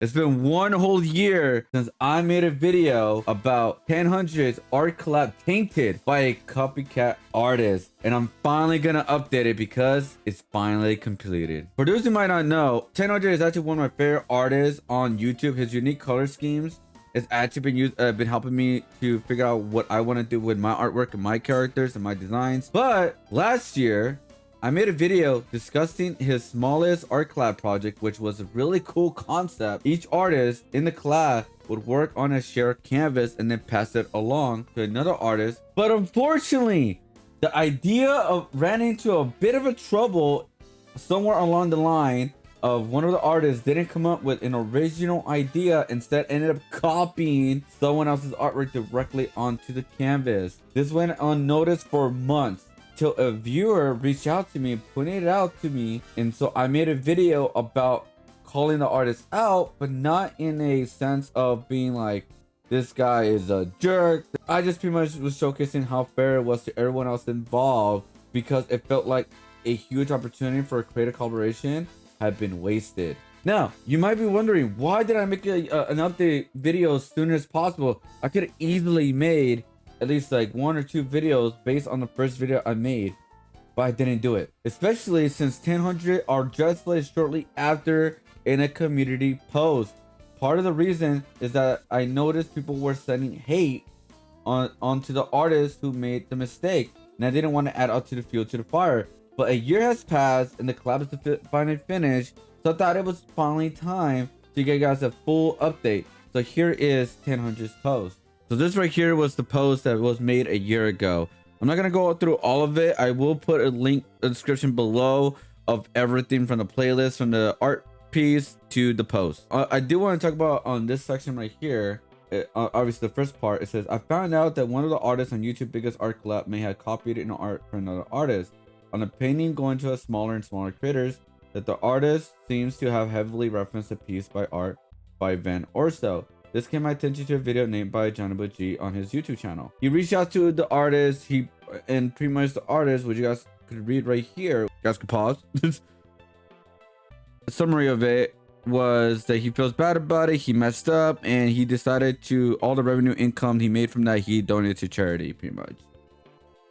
It's been one whole year since I made a video about 1000's art collab tainted by a copycat artist. And I'm finally gonna update it because it's finally completed. For those who might not know, 1000 is actually one of my favorite artists on YouTube. His unique color schemes has actually been helping me to figure out what I want to do with my artwork and my characters and my designs. But last year, I made a video discussing his smallest art collab project, which was a really cool concept. Each artist in the collab would work on a shared canvas and then pass it along to another artist. But unfortunately, the idea ran into a bit of a trouble somewhere along the line of one of the artists didn't come up with an original idea, instead ended up copying someone else's artwork directly onto the canvas. This went unnoticed for months till a viewer reached out to me, pointed it out to me, and so I made a video about calling the artist out, but not in a sense of being like, this guy is a jerk. I just pretty much was showcasing how fair it was to everyone else involved, because it felt like a huge opportunity for a creative collaboration had been wasted. Now, you might be wondering, why did I make an update video as soon as possible? I could have easily made at least like 1 or 2 videos based on the first video I made, but I didn't do it. Especially since 1000 are just placed shortly after in a community post. Part of the reason is that I noticed people were sending hate onto the artist who made the mistake, and I didn't want to add out to the fuel to the fire. But a year has passed and the collab is finally finished, so I thought it was finally time to give you guys a full update. So here is 1000's post. So this right here was the post that was made a year ago. I'm not gonna go through all of it. I will put a link, a description below of everything from the playlist, from the art piece to the post. I do want to talk about on this section right here. Obviously the first part, it says, I found out that one of the artists on YouTube biggest art collab may have copied an art from another artist. On a painting going to a smaller and smaller critters, that the artist seems to have heavily referenced a piece by art by Van Orso. This came my attention to a video named by Jonnyboi on his YouTube channel. He reached out to the artist, and pretty much the artist, which you guys could read right here. You guys could pause. The summary of it was that he feels bad about it, he messed up, and he decided to, all the revenue income he made from that, he donated to charity, pretty much.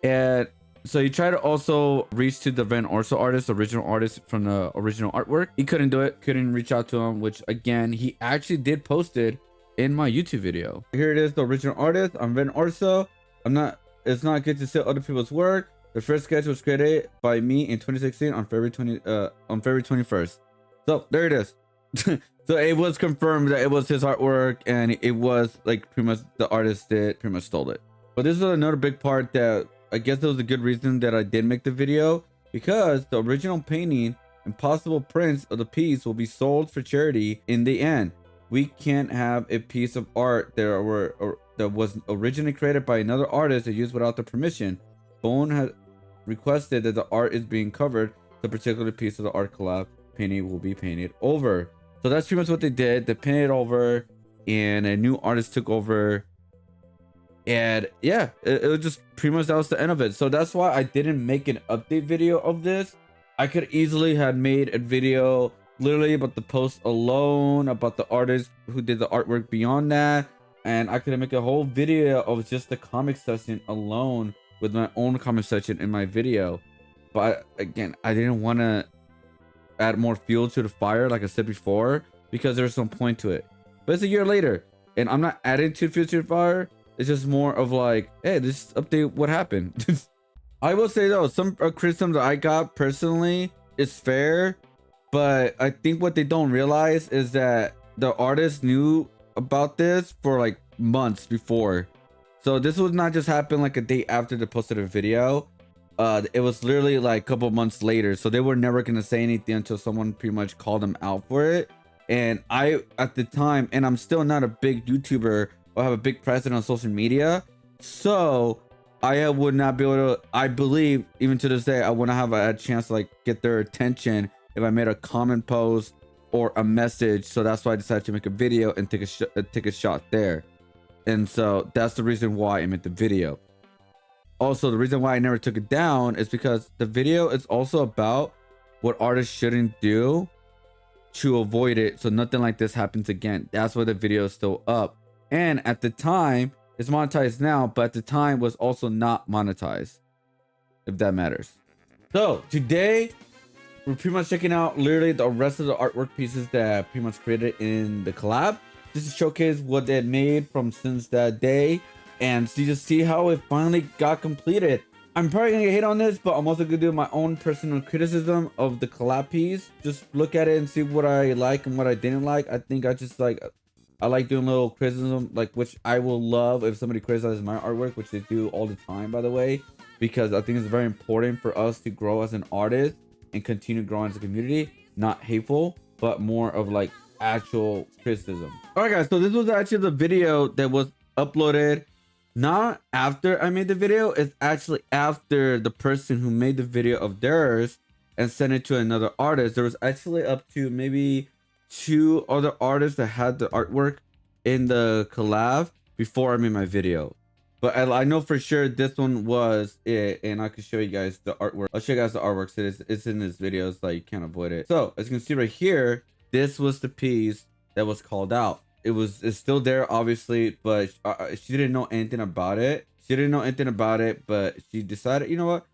And so he tried to also reach to the Van Orso artist, the original artist from the original artwork. He couldn't do it, couldn't reach out to him, which again, he actually did post it in my YouTube video. Here it is, the original artist. I'm Van Orso. It's not good to steal other people's work. The first sketch was created by me in 2016 on February 21st. So there it is. So it was confirmed that it was his artwork, and it was like pretty much the artist that pretty much stole it. But this is another big part that I guess there was a good reason that I did make the video, because the original painting and possible prints of the piece will be sold for charity in the end. We can't have a piece of art that was originally created by another artist and used without the permission. Bone has requested that the art is being covered. The particular piece of the art collab painting will be painted over. So that's pretty much what they did. They painted over, and a new artist took over. And yeah, it was just pretty much, that was the end of it. So that's why I didn't make an update video of this. I could easily have made a video literally about the post alone, about the artist who did the artwork beyond that, and I could make a whole video of just the comic section alone with my own comment section in my video. But again, I didn't want to add more fuel to the fire, like I said before, because there's some point to it. But it's a year later, and I'm not adding to fuel to the fire. It's just more of like, hey, this update what happened. I will say though, some criticism that I got personally is fair, but I think what they don't realize is that the artist knew about this for like months before. So this would not just happen like a day after they posted a video. It was literally like a couple months later. So they were never going to say anything until someone pretty much called them out for it. And I, at the time, and I'm still not a big YouTuber or have a big presence on social media. So I would not be able to, I believe, even to this day, I wouldn't have a chance to like get their attention if I made a comment post or a message. So that's why I decided to make a video and take a shot there. And so that's the reason why I made the video. Also, the reason why I never took it down is because the video is also about what artists shouldn't do to avoid it so nothing like this happens again. That's why the video is still up. And at the time, it's monetized now, but at the time was also not monetized, if that matters. So today we're pretty much checking out literally the rest of the artwork pieces that I pretty much created in the collab, just to showcase what they had made from since that day, and so you just see how it finally got completed. I'm probably gonna get hate on this, but I'm also gonna do my own personal criticism of the collab piece. Just look at it and see what I like and what I didn't like. I think I like doing little criticism, like, which I will love if somebody criticizes my artwork, which they do all the time, by the way, because I think it's very important for us to grow as an artist and continue growing as a community. Not hateful, but more of like actual criticism. All right, guys, so this was actually the video that was uploaded not after I made the video. It's actually after the person who made the video of theirs and sent it to another artist. There was actually up to maybe 2 other artists that had the artwork in the collab before I made my video. But I know for sure this one was it, and I can show you guys the artwork. I'll show you guys the artwork. So it's in this video, so you can't avoid it. So as you can see right here, this was the piece that was called out. It's still there, obviously, but she didn't know anything about it. She didn't know anything about it, but she decided, you know what,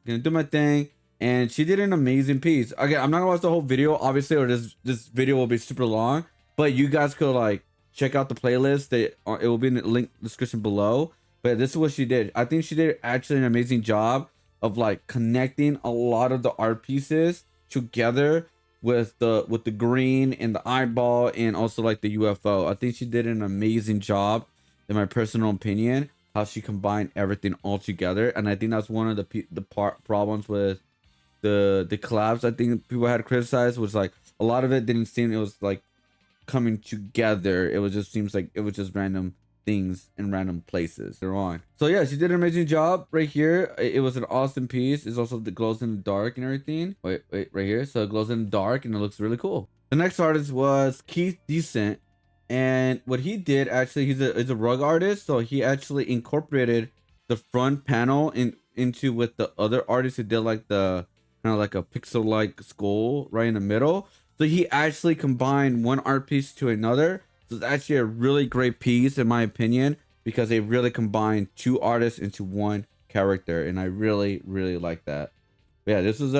I'm gonna do my thing. And she did an amazing piece. Again, I'm not gonna watch the whole video, obviously, or this video will be super long. But you guys could like check out the playlist. It will be in the link description below. But this is what she did. I think she did actually an amazing job of like connecting a lot of the art pieces together with the green and the eyeball and also like the UFO. I think she did an amazing job, in my personal opinion, how she combined everything all together. And I think that's one of the problems with the collabs I think people had criticized, was like a lot of it didn't seem it was like coming together. It was just seems like it was just random things in random places they're on. So yeah, she did an amazing job right here. It was an awesome piece. It's also the glows in the dark and everything. Wait, right here. So it glows in the dark and it looks really cool. The next artist was Keith Decent, and what he did actually, he's a rug artist, so he actually incorporated the front panel into with the other artists who did like the kind of like a pixel like skull right in the middle. So he actually combined one art piece to another. So it's actually a really great piece in my opinion, because they really combined 2 artists into one character, and I really like that. But yeah, this was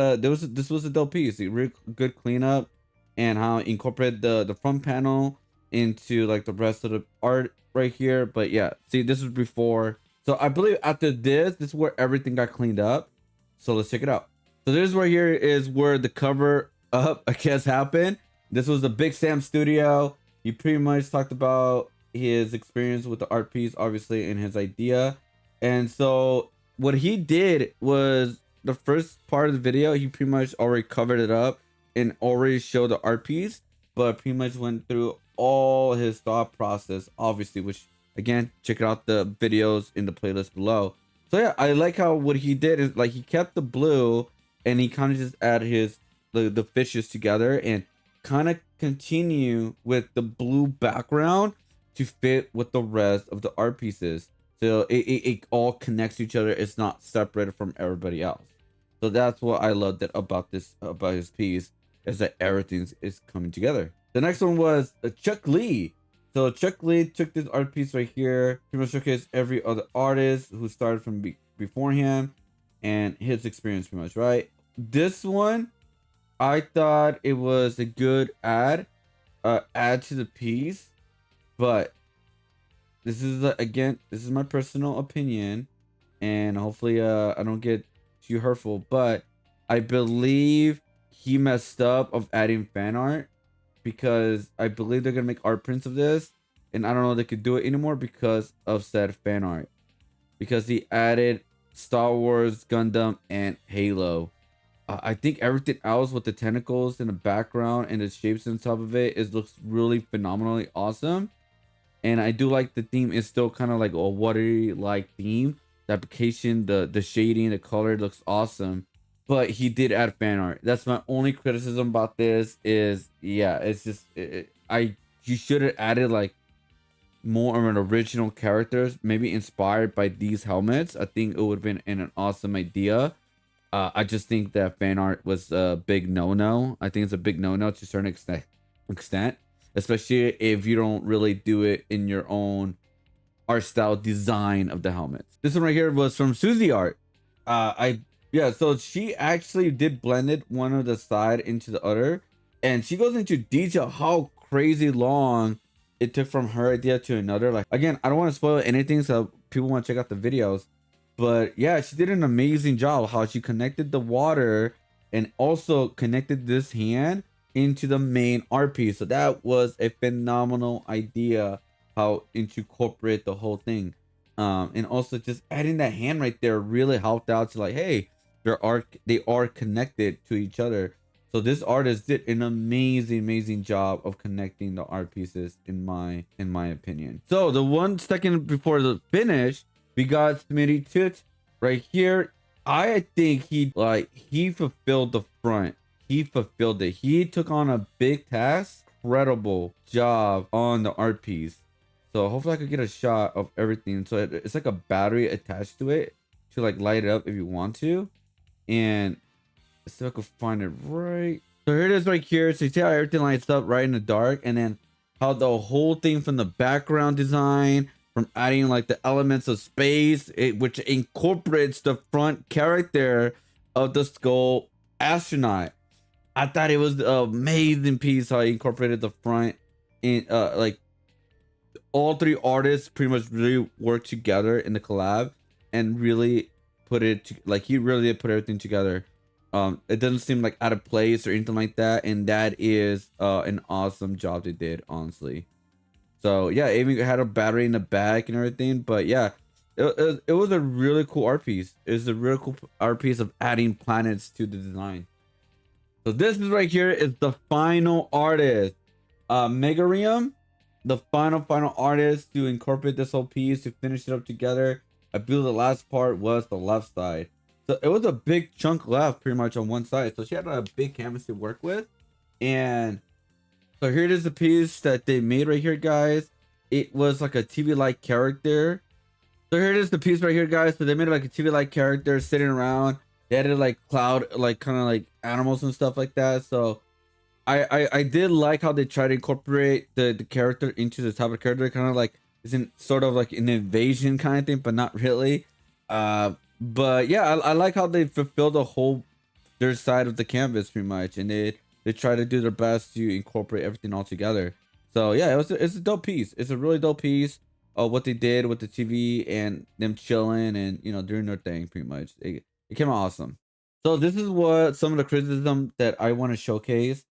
a dope piece. A really good cleanup, and how it incorporated the front panel into like the rest of the art right here. But yeah, see, this was before. So I believe after this is where everything got cleaned up. So let's check it out. So this right here is where the cover up, I guess, happened. This was the Big Sam studio. He pretty much talked about his experience with the art piece, obviously, and his idea. And so what he did was, the first part of the video, he pretty much already covered it up and already showed the art piece, but pretty much went through all his thought process, obviously, which again, check out the videos in the playlist below. So yeah, I like how what he did is like he kept the blue and he kind of just added the fishes together and kind of continue with the blue background to fit with the rest of the art pieces, so it all connects to each other. It's not separated from everybody else. So that's what I loved about his piece, is that everything is coming together. The next one was Chuck Lee. So Chuck Lee took this art piece right here, pretty much showcased every other artist who started from before him and his experience, pretty much, right? This one, I thought it was a good add to the piece, but this is again, this is my personal opinion, and hopefully I don't get too hurtful, but I believe he messed up of adding fan art, because I believe they're gonna make art prints of this, and I don't know if they could do it anymore because of said fan art, because he added Star Wars, Gundam, and Halo. I think everything else with the tentacles in the background and the shapes on top of it looks really phenomenally awesome. And I do like the theme is still kind of like a watery like theme. The application, the shading, the color looks awesome. But he did add fan art. That's my only criticism about this. Is yeah, it's just you should have added like more of an original characters, maybe inspired by these helmets. I think it would have been an awesome idea. I just think that fan art was a big no-no. I think it's a big no-no to a certain extent, especially if you don't really do it in your own art style design of the helmets. This one right here was from Susie Art. I Yeah, so she actually did blended one of the side into the other, and she goes into detail how crazy long it took from her idea to another. Like, again, I don't want to spoil anything, so people want to check out the videos. But yeah, she did an amazing job how she connected the water and also connected this hand into the main art piece. So that was a phenomenal idea how to incorporate the whole thing. And also just adding that hand right there really helped out to like, hey, they are connected to each other. So this artist did an amazing job of connecting the art pieces in my opinion. So the 1 second before the finish, we got Smitty Toot right here. I think he fulfilled the front. He fulfilled it. He took on a big task. Incredible job on the art piece. So hopefully I could get a shot of everything. So it's like a battery attached to it to like light it up if you want to. And let's see if I can find it right. So here it is right here. So you see how everything lights up right in the dark, and then how the whole thing from the background design, from adding like the elements of space, which incorporates the front character of the skull astronaut. I thought it was an amazing piece how he incorporated the front in like all three artists pretty much really worked together in the collab and really put it to, like he really did put everything together. It doesn't seem like out of place or anything like that, and that is an awesome job they did, honestly. So yeah, it even had a battery in the back and everything, but yeah, it was a really cool art piece. It was a really cool art piece of adding planets to the design. So this is right here is the final artist, Megarium, the final artist to incorporate this whole piece to finish it up together. I believe the last part was the left side. So it was a big chunk left pretty much on one side. So she had a big canvas to work with. And so here it is, the piece that they made right here, guys. It was like a TV-like character. So here it is, the piece right here, guys. So they made like a TV-like character sitting around. They added like cloud, like kind of like animals and stuff like that. So I did like how they try to incorporate the character into the type of character, kind of like isn't sort of like an invasion kind of thing, but not really. But yeah, I like how they fulfill the whole their side of the canvas pretty much, and they try to do their best to incorporate everything all together. So yeah, it's a dope piece. It's a really dope piece of what they did with the TV and them chilling and doing their thing pretty much. It came out awesome. So this is what some of the criticism that I want to showcase.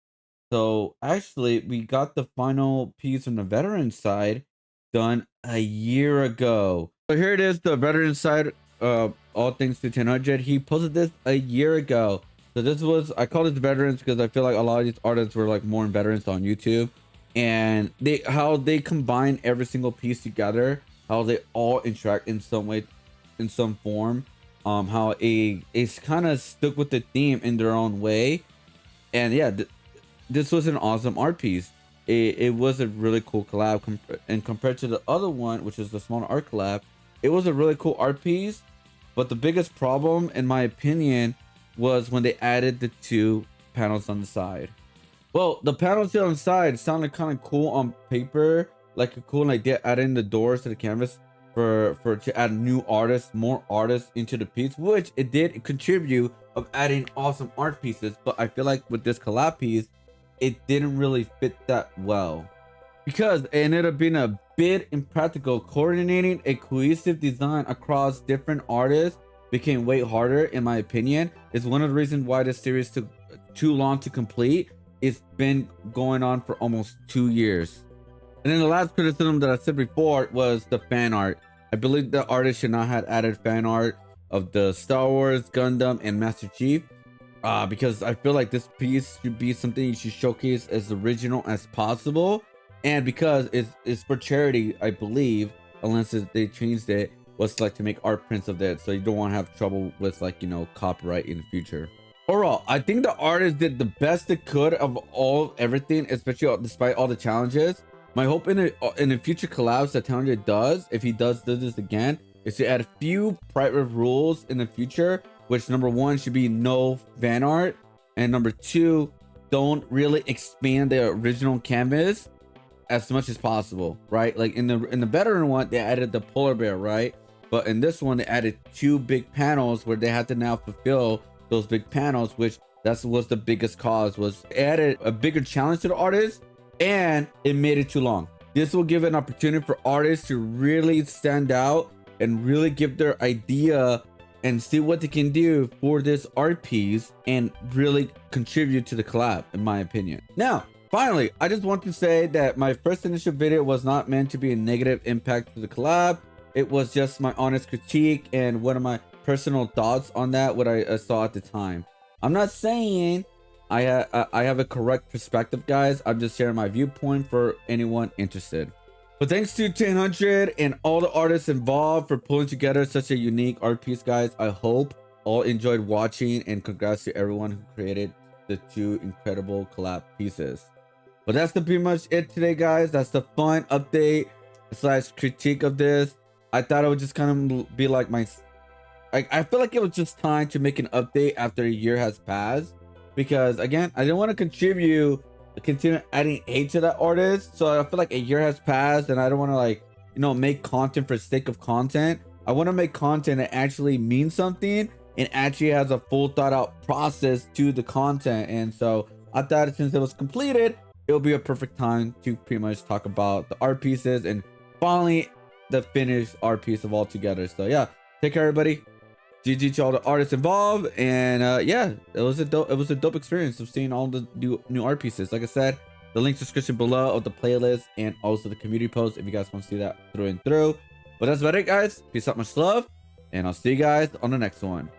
So actually, we got the final piece from the veteran side done a year ago. So here it is, the veteran side. All things to 1000. He posted this a year ago. So this was, I call this veterans because I feel like a lot of these artists were like more veterans on YouTube, and how they combine every single piece together, how they all interact in some way, in some form. How it's kind of stuck with the theme in their own way, and yeah. This was an awesome art piece. It was a really cool collab, and compared to the other one, which is the smaller art collab, it was a really cool art piece. But the biggest problem, in my opinion, was when they added the 2 panels on the side. Well, the panels here on the side sounded kind of cool on paper, like a cool idea, adding the doors to the canvas for to add new artists, more artists into the piece, which it did contribute of adding awesome art pieces. But I feel like with this collab piece, it didn't really fit that well because it ended up being a bit impractical. Coordinating a cohesive design across different artists became way harder, in my opinion. Is one of the reasons why this series took too long to complete. It's been going on for almost 2 years. And then the last criticism that I said before was the fan art. I believe the artist should not have added fan art of the Star Wars, Gundam, and Master Chief. Because I feel like this piece should be something you should showcase as original as possible, and because it's for charity, I believe, unless they changed it, was like to make art prints of that, so you don't want to have trouble with like copyright in the future. Overall, I think the artist did the best they could of everything, especially despite all the challenges. My hope in a future collabs that Talented does, if he does this again, is to add a few private rules in the future which number one should be no fan art, and number two, don't really expand the original canvas as much as possible, right? Like in the veteran one, they added the polar bear, right? But in this one, they added 2 big panels where they had to now fulfill those big panels, which was the biggest cause, was it added a bigger challenge to the artist and it made it too long. This will give an opportunity for artists to really stand out and really give their idea and see what they can do for this art piece and really contribute to the collab, in my opinion. Now, finally, I just want to say that my first initial video was not meant to be a negative impact to the collab. It was just my honest critique and one of my personal thoughts on that, what I saw at the time. I'm not saying I have a correct perspective, guys. I'm just sharing my viewpoint for anyone interested. But thanks to 1000 and all the artists involved for pulling together such a unique art piece, guys. I hope all enjoyed watching, and congrats to everyone who created the 2 incredible collab pieces. But that's pretty much it today, guys. That's the fun update / critique of this. I thought it would just kind of be like I feel like it was just time to make an update after a year has passed, because again, I didn't want to continue adding hate to that artist. So I feel like a year has passed and I don't want to, like, you know, make content for sake of content. I want to make content that actually means something and actually has a full thought out process to the content. And so I thought since it was completed, it would be a perfect time to pretty much talk about the art pieces and finally the finished art piece of all together. So yeah, take care, everybody. GG to all the artists involved, and yeah, it was a dope experience of seeing all the new art pieces. Like I said, the link description below of the playlist and also the community post if you guys want to see that through and through. But that's about it, guys. Peace out, much love, and I'll see you guys on the next one.